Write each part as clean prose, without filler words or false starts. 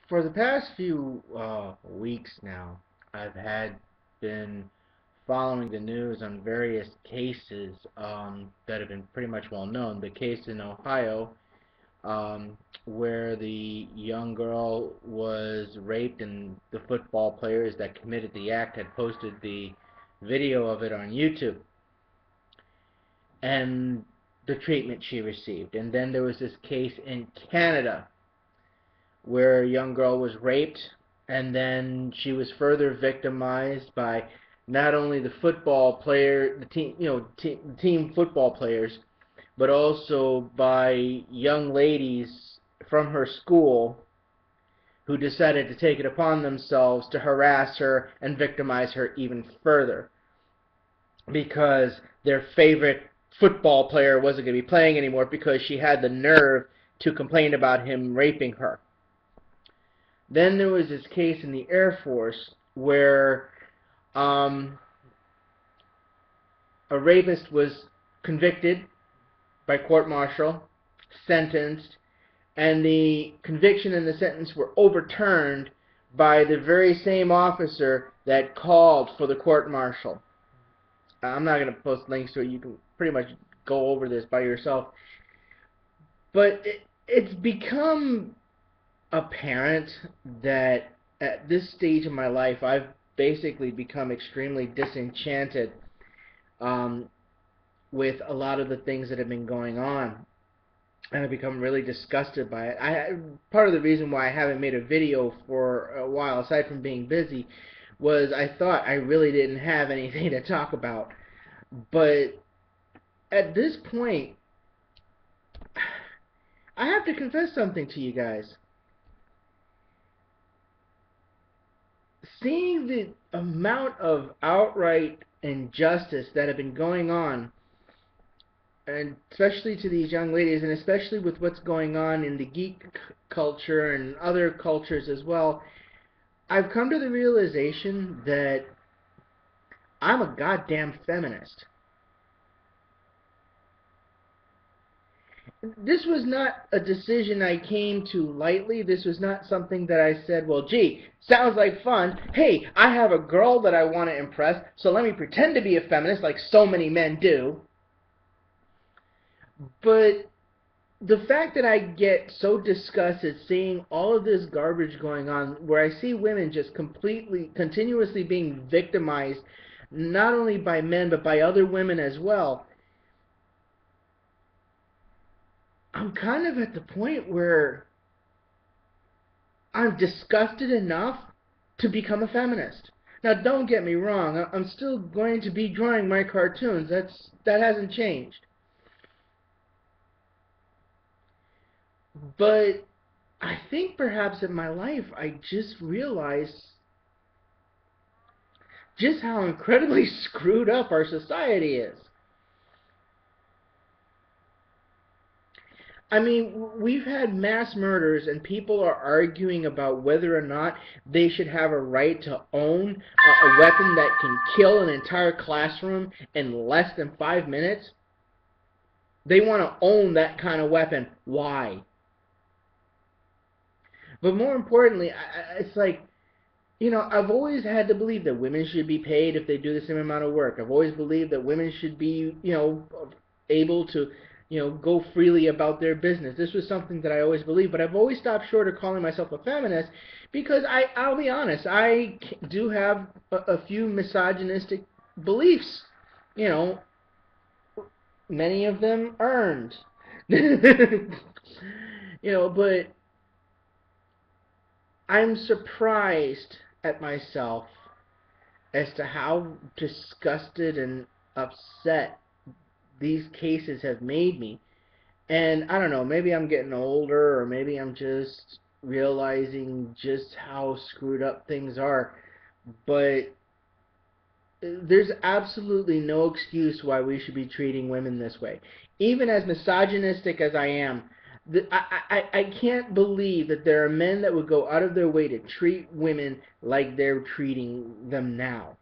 For the past few weeks now, been following the news on various cases that have been pretty much well known. The case in Ohio, where the young girl was raped, and the football players that committed the act had posted the video of it on YouTube, and the treatment she received. And then there was this case in Canada where a young girl was raped, and then she was further victimized by not only the football player, the team, team football players, but also by young ladies from her school who decided to take it upon themselves to harass her and victimize her even further because their favorite football player wasn't going to be playing anymore because she had the nerve to complain about him raping her. Then there was this case in the Air Force where a rapist was convicted by court-martial, sentenced, and the conviction and the sentence were overturned by the very same officer that called for the court-martial. I'm not going to post links to it. You can pretty much go over this by yourself. But it's become apparent that at this stage of my life, I've basically become extremely disenchanted with a lot of the things that have been going on, and I've become really disgusted by it. Part of the reason why I haven't made a video for a while, aside from being busy, was I thought I really didn't have anything to talk about. But at this point, I have to confess something to you guys. Seeing the amount of outright injustice that have been going on, and especially to these young ladies, and especially with what's going on in the geek culture and other cultures as well, I've come to the realization that I'm a goddamn feminist. This was not a decision I came to lightly. This was not something that I said, well, gee, sounds like fun. Hey, I have a girl that I want to impress, so let me pretend to be a feminist like so many men do. But the fact that I get so disgusted seeing all of this garbage going on, where I see women just continuously being victimized, not only by men, but by other women as well, I'm kind of at the point where I'm disgusted enough to become a feminist. Now, don't get me wrong. I'm still going to be drawing my cartoons. That hasn't changed. But I think perhaps in my life I just realized just how incredibly screwed up our society is. I mean, we've had mass murders, and people are arguing about whether or not they should have a right to own a weapon that can kill an entire classroom in less than 5 minutes. They want to own that kind of weapon. Why? But more importantly, it's like, I've always had to believe that women should be paid if they do the same amount of work. I've always believed that women should be, able to, go freely about their business. This was something that I always believed, but I've always stopped short of calling myself a feminist because I'll be honest, I do have a few misogynistic beliefs. Many of them earned. But I'm surprised at myself as to how disgusted and upset these cases have made me. And I don't know, maybe I'm getting older, or maybe I'm just realizing just how screwed up things are. But there's absolutely no excuse why we should be treating women this way. Even as misogynistic as I am, I can't believe that there are men that would go out of their way to treat women like they're treating them now.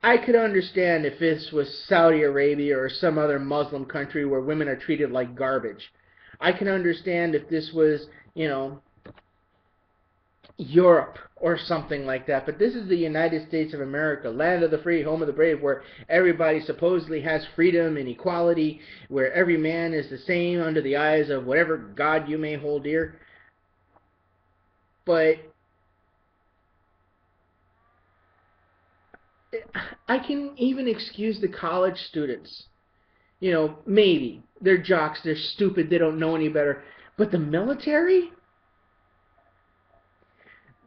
I could understand if this was Saudi Arabia or some other Muslim country where women are treated like garbage. I can understand if this was, Europe or something like that, but this is the United States of America, land of the free, home of the brave, where everybody supposedly has freedom and equality, where every man is the same under the eyes of whatever God you may hold dear. But I can even excuse the college students. You know, maybe. They're jocks, they're stupid, they don't know any better. But the military?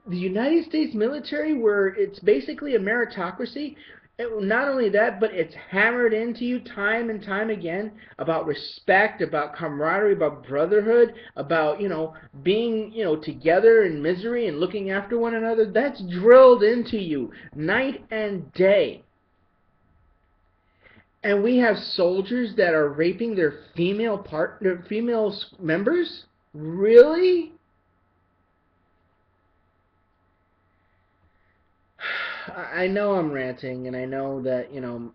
The United States military, where it's basically a meritocracy, not only that, but it's hammered into you time and time again about respect, about camaraderie, about brotherhood, about, being, together in misery and looking after one another. That's drilled into you night and day. And we have soldiers that are raping their female members? Really? I know I'm ranting, and I know that,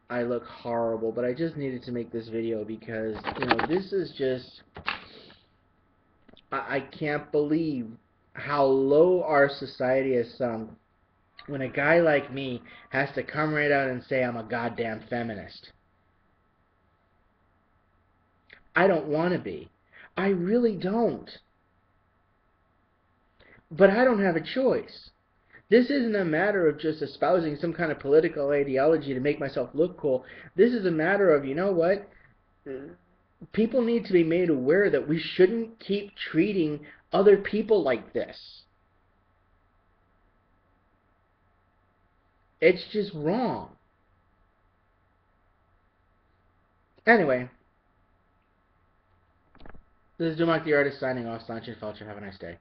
I look horrible, but I just needed to make this video because, this is just, I can't believe how low our society has sunk when a guy like me has to come right out and say I'm a goddamn feminist. I don't want to be. I really don't. But I don't have a choice. This isn't a matter of just espousing some kind of political ideology to make myself look cool. This is a matter of, you know what? People need to be made aware that we shouldn't keep treating other people like this. It's just wrong. Anyway, this is Dumac the Artist signing off. Sanchez Felcher. Have a nice day.